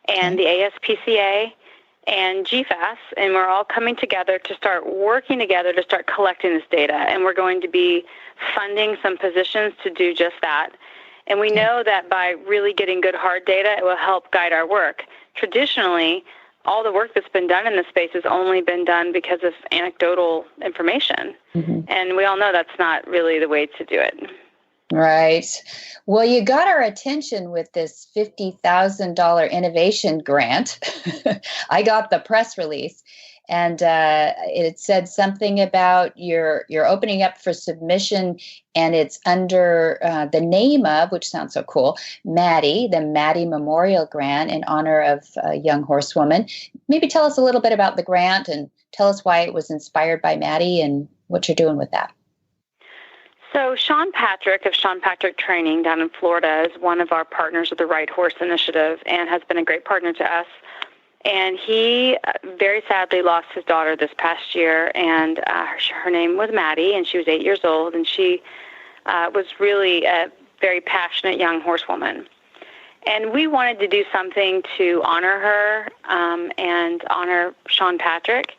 and the ASPCA and GFAS, and we're all coming together to start working together to start collecting this data. And we're going to be funding some positions to do just that. And we know that by really getting good hard data, it will help guide our work. Traditionally, all the work that's been done in this space has only been done because of anecdotal information. Mm-hmm. And we all know that's not really the way to do it. Right. Well, you got our attention with this $50,000 innovation grant. I got the press release, and it said something about you're opening up for submission, and it's under the name of, which sounds so cool, Maddie, the Maddie Memorial Grant in honor of a young horsewoman. Maybe tell us a little bit about the grant and tell us why it was inspired by Maddie and what you're doing with that. So Sean Patrick of Sean Patrick Training down in Florida is one of our partners of the Right Horse Initiative and has been a great partner to us. And he very sadly lost his daughter this past year, and her name was Maddie, and she was 8 years old, and she was really a very passionate young horsewoman. And we wanted to do something to honor her and honor Sean Patrick.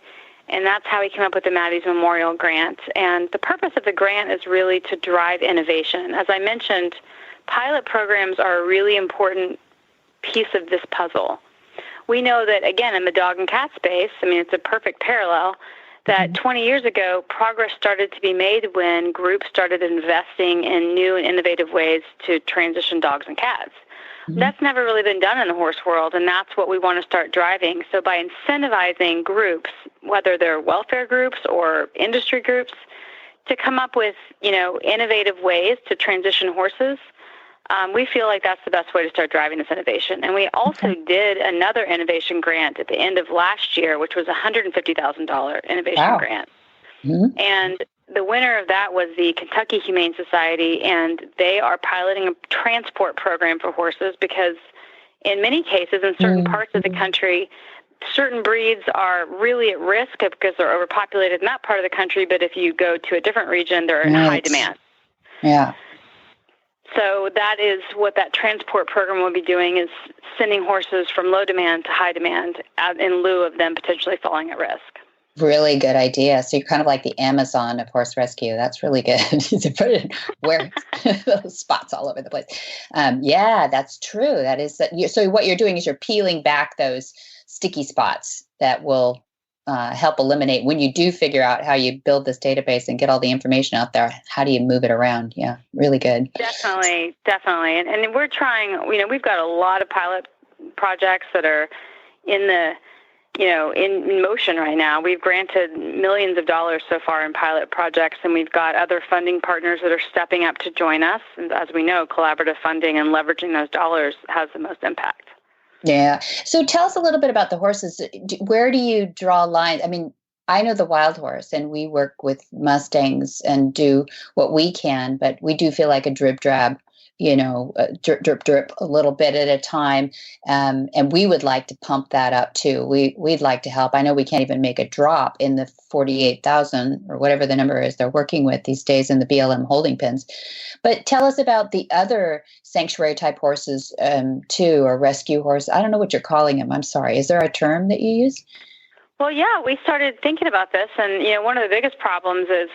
And that's how he came up with the Maddie's Memorial Grant. And the purpose of the grant is really to drive innovation. As I mentioned, pilot programs are a really important piece of this puzzle. We know that, again, in the dog and cat space, I mean, it's a perfect parallel, that 20 years ago, progress started to be made when groups started investing in new and innovative ways to transition dogs and cats. That's never really been done in the horse world, and that's what we want to start driving. So by incentivizing groups, whether they're welfare groups or industry groups, to come up with, innovative ways to transition horses, we feel like that's the best way to start driving this innovation. And we also did another innovation grant at the end of last year, which was a $150,000 innovation grant. Mm-hmm. And the winner of that was the Kentucky Humane Society, and they are piloting a transport program for horses because in many cases, in certain parts of the country, certain breeds are really at risk because they're overpopulated in that part of the country, but if you go to a different region, they're in high demand. Yeah. So that is what that transport program will be doing, is sending horses from low demand to high demand in lieu of them potentially falling at risk. Really good idea. So you're kind of like the Amazon of horse rescue. That's really good to put it where those spots all over the place. Yeah, that's true. That is that. So what you're doing is you're peeling back those sticky spots that will help eliminate when you do figure out how you build this database and get all the information out there. How do you move it around? Yeah, really good. Definitely. And we're trying. We've got a lot of pilot projects that are in motion right now. We've granted millions of dollars so far in pilot projects, and we've got other funding partners that are stepping up to join us. And as we know, collaborative funding and leveraging those dollars has the most impact. Yeah. So tell us a little bit about the horses. Where do you draw lines? I mean, I know the wild horse, and we work with Mustangs and do what we can, but we do feel like a drip drab, drip, drip, drip a little bit at a time. And we would like to pump that up too. We'd like to help. I know we can't even make a drop in the 48,000 or whatever the number is they're working with these days in the BLM holding pens. But tell us about the other sanctuary type horses too, or rescue horse. I don't know what you're calling them. I'm sorry. Is there a term that you use? Well, yeah, we started thinking about this. And, one of the biggest problems is,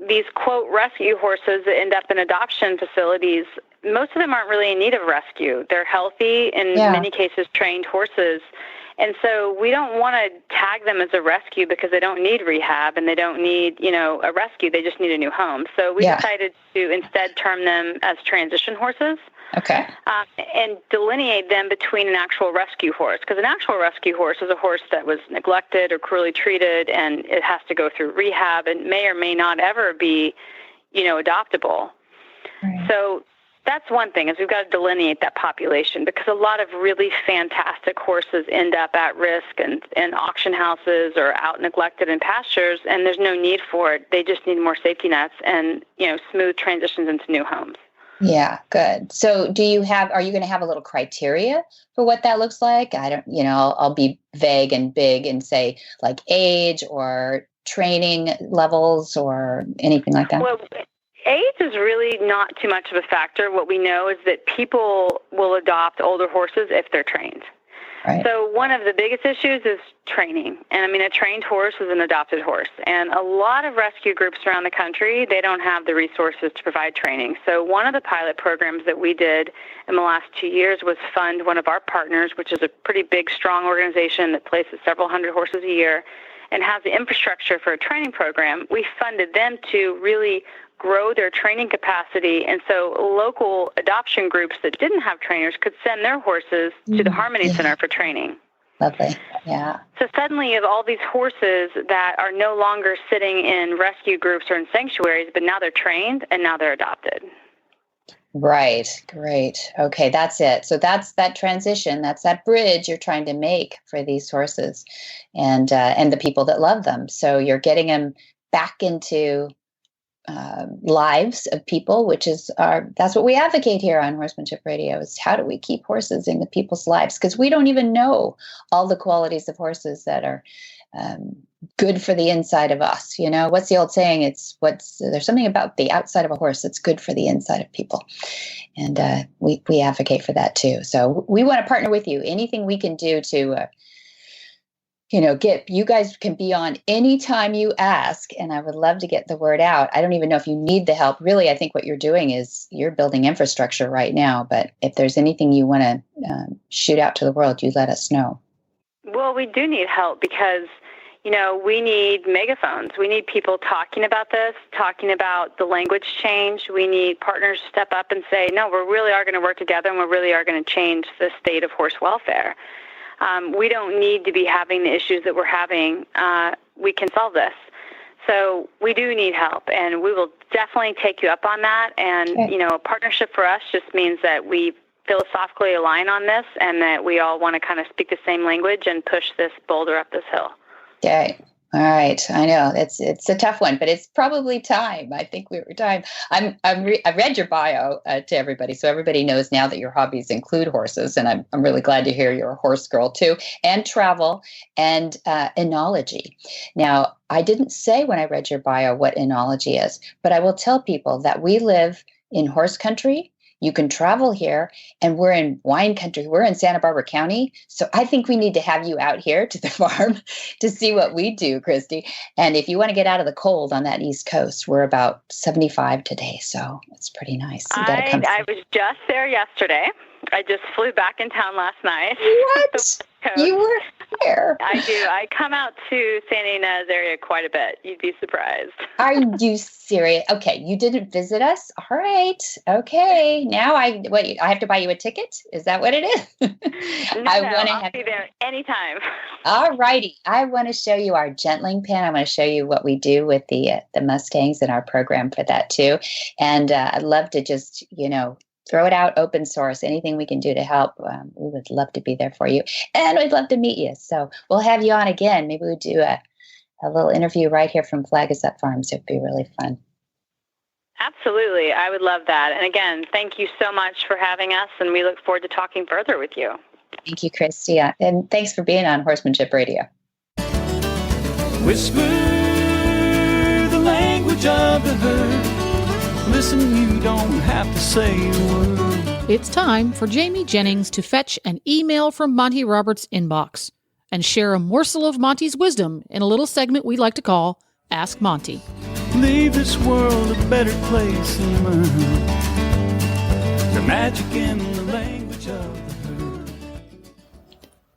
these, quote, rescue horses that end up in adoption facilities, most of them aren't really in need of rescue. They're healthy, in many cases trained horses. And so we don't want to tag them as a rescue because they don't need rehab and they don't need, a rescue. They just need a new home. So we decided to instead term them as transition horses. Okay. And delineate them between an actual rescue horse, because an actual rescue horse is a horse that was neglected or cruelly treated, and it has to go through rehab and may or may not ever be, adoptable. Right. So that's one thing, is we've got to delineate that population, because a lot of really fantastic horses end up at risk in auction houses or out neglected in pastures, and there's no need for it. They just need more safety nets and, smooth transitions into new homes. Yeah, good. So are you going to have a little criteria for what that looks like? I'll be vague and big and say like age or training levels or anything like that. Well, age is really not too much of a factor. What we know is that people will adopt older horses if they're trained. Right. So one of the biggest issues is training. And a trained horse is an adopted horse. And a lot of rescue groups around the country, they don't have the resources to provide training. So one of the pilot programs that we did in the last 2 years was fund one of our partners, which is a pretty big, strong organization that places several hundred horses a year and has the infrastructure for a training program. We funded them to really grow their training capacity, and so local adoption groups that didn't have trainers could send their horses to the Harmony Center for training. Lovely. Yeah. So suddenly you have all these horses that are no longer sitting in rescue groups or in sanctuaries, but now they're trained and now they're adopted. Right. Great. Okay, that's it. So that's that transition. That's that bridge you're trying to make for these horses and the people that love them. So you're getting them back into lives of people, which is that's what we advocate here on Horsemanship Radio, is how do we keep horses in the people's lives? Because we don't even know all the qualities of horses that are good for the inside of us. What's the old saying? There's something about the outside of a horse that's good for the inside of people. And we advocate for that too. So we want to partner with you. Anything we can do to you guys can be on anytime you ask, and I would love to get the word out. I don't even know if you need the help. Really, I think what you're doing is you're building infrastructure right now, but if there's anything you want to shoot out to the world, you let us know. Well, we do need help because, we need megaphones. We need people talking about this, talking about the language change. We need partners to step up and say, no, we really are going to work together and we really are going to change the state of horse welfare. We don't need to be having the issues that we're having. We can solve this. So we do need help, and we will definitely take you up on that. And, a partnership for us just means that we philosophically align on this and that we all want to kind of speak the same language and push this boulder up this hill. Okay. All right. I know it's a tough one, but it's probably time. I think we were time. I read your bio to everybody, so everybody knows now that your hobbies include horses, and I'm really glad to hear you're a horse girl too, and travel and enology. Now, I didn't say when I read your bio what enology is, but I will tell people that we live in horse country. You can travel here, and we're in wine country. We're in Santa Barbara County. So I think we need to have you out here to the farm to see what we do, Christy. And if you want to get out of the cold on that East Coast, we're about 75 today. So it's pretty nice. I was just there yesterday. I just flew back in town last night. What? You were here? I do. I come out to Santa Ynez area quite a bit. You'd be surprised. Are you serious? Okay, you didn't visit us? All right. Okay. Now I have to buy you a ticket? Is that what it is? I'll be there anytime. All righty. I want to show you our gentling pen. I want to show you what we do with the Mustangs in our program for that too. And I'd love to just, throw it out, open source, anything we can do to help. We would love to be there for you. And we'd love to meet you. So we'll have you on again. Maybe we'll do a little interview right here from Flag Is Up Farms. It'd be really fun. Absolutely. I would love that. And again, thank you so much for having us. And we look forward to talking further with you. Thank you, Christy. And thanks for being on Horsemanship Radio. Whisper the language of the herd. Listen, you don't have to say a word. It's time for Jamie Jennings to fetch an email from Monty Roberts' inbox and share a morsel of Monty's wisdom in a little segment we like to call Ask Monty. Leave this world a better place and learn the magic in the language of the herd.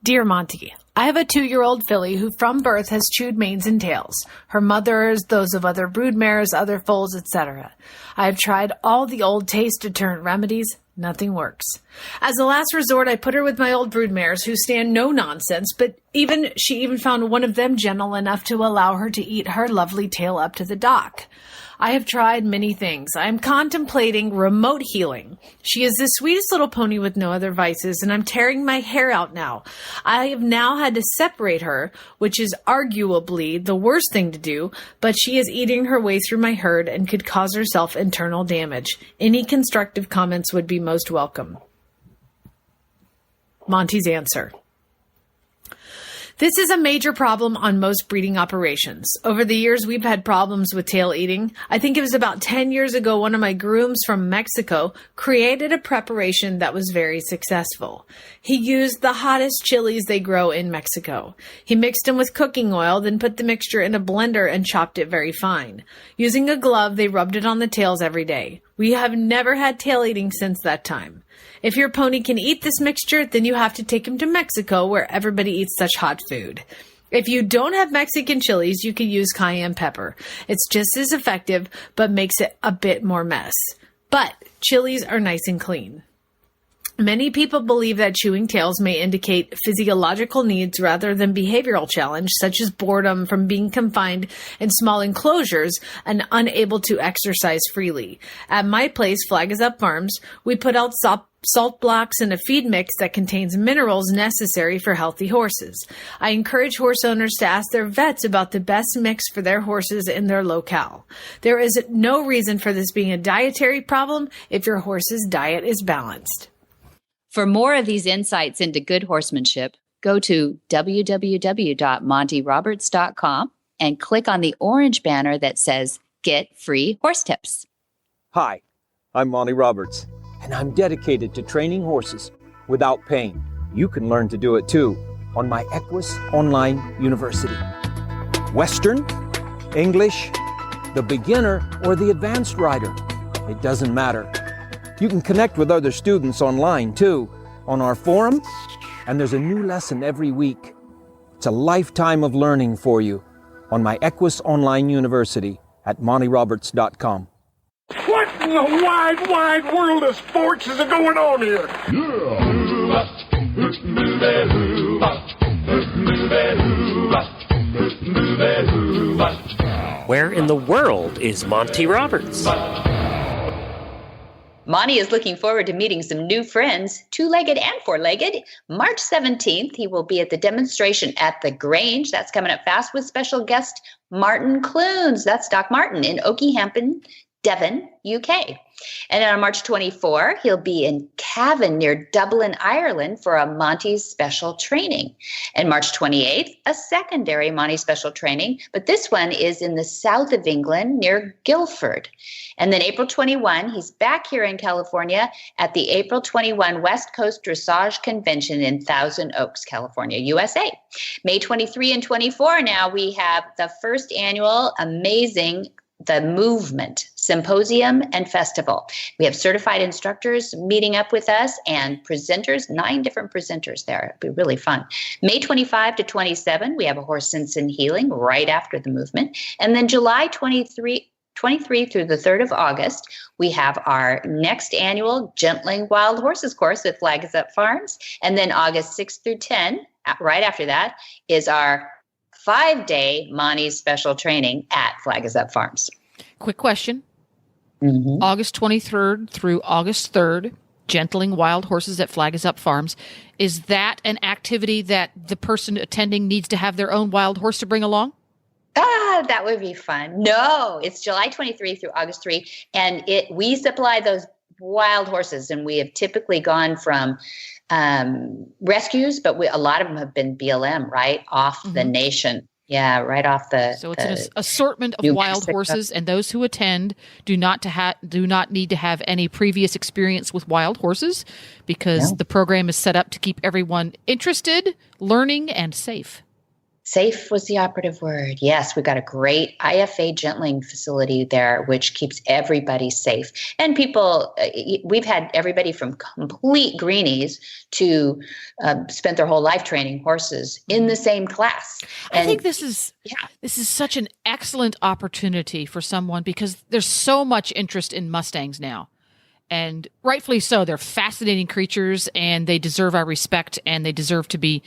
Dear Monty, I have a 2-year-old filly who from birth has chewed manes and tails, her mother's, those of other broodmares, other foals, etc. I have tried all the old taste deterrent remedies, Nothing works. As a last resort, I put her with my old broodmares who stand no nonsense, but she even found one of them gentle enough to allow her to eat her lovely tail up to the dock. I have tried many things. I am contemplating remote healing. She is the sweetest little pony with no other vices, and I'm tearing my hair out now. I have now had to separate her, which is arguably the worst thing to do, but she is eating her way through my herd and could cause herself internal damage. Any constructive comments would be most welcome. Monty's answer. This is a major problem on most breeding operations. Over the years, we've had problems with tail eating. I think it was about 10 years ago, one of my grooms from Mexico created a preparation that was very successful. He used the hottest chilies they grow in Mexico. He mixed them with cooking oil, then put the mixture in a blender and chopped it very fine. Using a glove, they rubbed it on the tails every day. We have never had tail eating since that time. If your pony can eat this mixture, then you have to take him to Mexico where everybody eats such hot food. If you don't have Mexican chilies, you can use cayenne pepper. It's just as effective, but makes it a bit more mess. But chilies are nice and clean. Many people believe that chewing tails may indicate physiological needs rather than behavioral challenge, such as boredom from being confined in small enclosures and unable to exercise freely. At my place, Flag is Up Farms, we put out salt blocks and a feed mix that contains minerals necessary for healthy horses. I encourage horse owners to ask their vets about the best mix for their horses in their locale. There is no reason for this being a dietary problem if your horse's diet is balanced. For more of these insights into good horsemanship, go to www.montyroberts.com and click on the orange banner that says Get Free Horse Tips. Hi, I'm Monty Roberts, and I'm dedicated to training horses without pain. You can learn to do it too on my Equus Online University. Western, English, the beginner, or the advanced rider. It doesn't matter. You can connect with other students online, too, on our forum, and there's a new lesson every week. It's a lifetime of learning for you on my Equus Online University at montyroberts.com. What in the wide, wide world of sports is going on here? Where in the world is Monty Roberts? Monty is looking forward to meeting some new friends, two-legged and four-legged. March 17th, he will be at the demonstration at the Grange. That's coming up fast with special guest Martin Clunes. That's Doc Martin in Okehampton, Devon, UK. And then on March 24, he'll be in Cavan near Dublin, Ireland for a Monty special training. And March 28th, a secondary Monty special training, but this one is in the south of England near Guildford. And then April 21, he's back here in California at the April 21 West Coast Dressage Convention in Thousand Oaks, California, USA. May 23 and 24 now, we have the first annual amazing The Movement Symposium and Festival. We have certified instructors meeting up with us and presenters, 9 different presenters there. It'll be really fun. May 25 to 27, we have a horse sense and healing right after the movement. And then July 23 through the 3rd of August, we have our next annual Gentling Wild Horses course with Flag is Up Farms. And then August 6th through 10, right after that, is our 5-day Monty special training at Flag is Up Farms. Quick question. August 23rd through August 3rd, Gentling Wild Horses at Flag is Up Farms. Is that an activity that the person attending needs to have their own wild horse to bring along? That would be fun. No, it's July 23 through August 3. And we supply those wild horses, and we have typically gone from rescues, but a lot of them have been BLM, right off the nation. Yeah, right off the. So it's an assortment of wild horses, and those who attend do not need to have any previous experience with wild horses, because the program is set up to keep everyone interested, learning, and safe. Safe was the operative word. Yes, we've got a great IFA gentling facility there, which keeps everybody safe. And people, we've had everybody from complete greenies to spent their whole life training horses in the same class. And I think this is such an excellent opportunity for someone, because there's so much interest in Mustangs now. And rightfully so. They're fascinating creatures, and they deserve our respect, and they deserve to be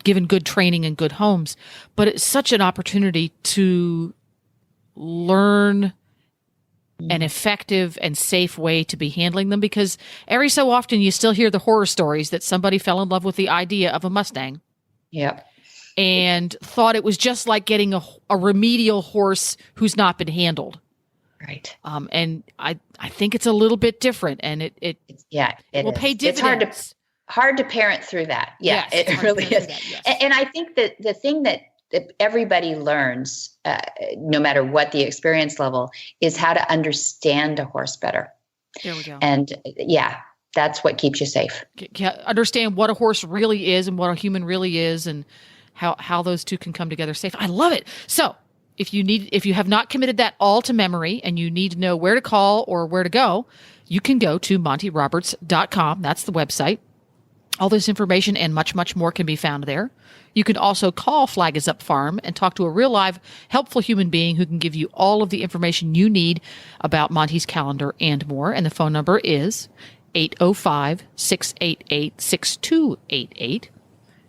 given good training and good homes. But it's such an opportunity to learn an effective and safe way to be handling them, because every so often you still hear the horror stories that somebody fell in love with the idea of a Mustang. Yep. And thought it was just like getting a remedial horse who's not been handled. Right. And I think it's a little bit different, and it will pay dividends. It's hard to parent through that. Yeah, Yes, it really is. That, yes. And I think that the thing that everybody learns, no matter what the experience level, is how to understand a horse better. There we go. And that's what keeps you safe. Understand what a horse really is and what a human really is, and how those two can come together safe. I love it. So if you have not committed that all to memory and you need to know where to call or where to go, you can go to montyroberts.com. That's the website. All this information and much, much more can be found there. You can also call Flag Is Up Farm and talk to a real live, helpful human being who can give you all of the information you need about Monty's calendar and more. And the phone number is 805-688-6288.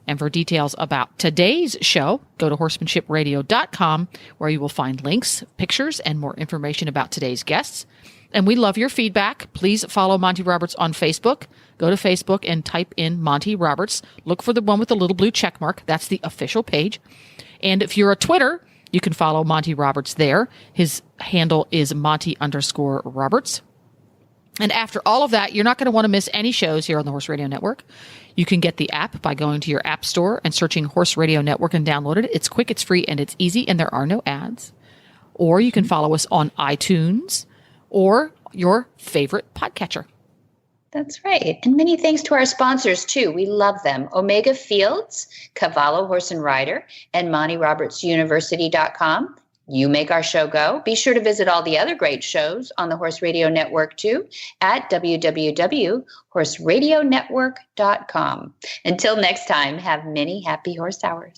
And for details about today's show, go to horsemanshipradio.com, where you will find links, pictures, and more information about today's guests. And we love your feedback. Please follow Monty Roberts on Facebook. Go to Facebook and type in Monty Roberts. Look for the one with the little blue check mark. That's the official page. And if you're a Twitter, you can follow Monty Roberts there. His handle is Monty_Roberts. And after all of that, you're not going to want to miss any shows here on the Horse Radio Network. You can get the app by going to your app store and searching Horse Radio Network and download it. It's quick, it's free, and it's easy, and there are no ads. Or you can follow us on iTunes or your favorite podcatcher. That's right. And many thanks to our sponsors, too. We love them. Omega Fields, Cavallo Horse and Rider, and MontyRobertsUniversity.com. You make our show go. Be sure to visit all the other great shows on the Horse Radio Network, too, at www.horseradionetwork.com. Until next time, have many happy horse hours.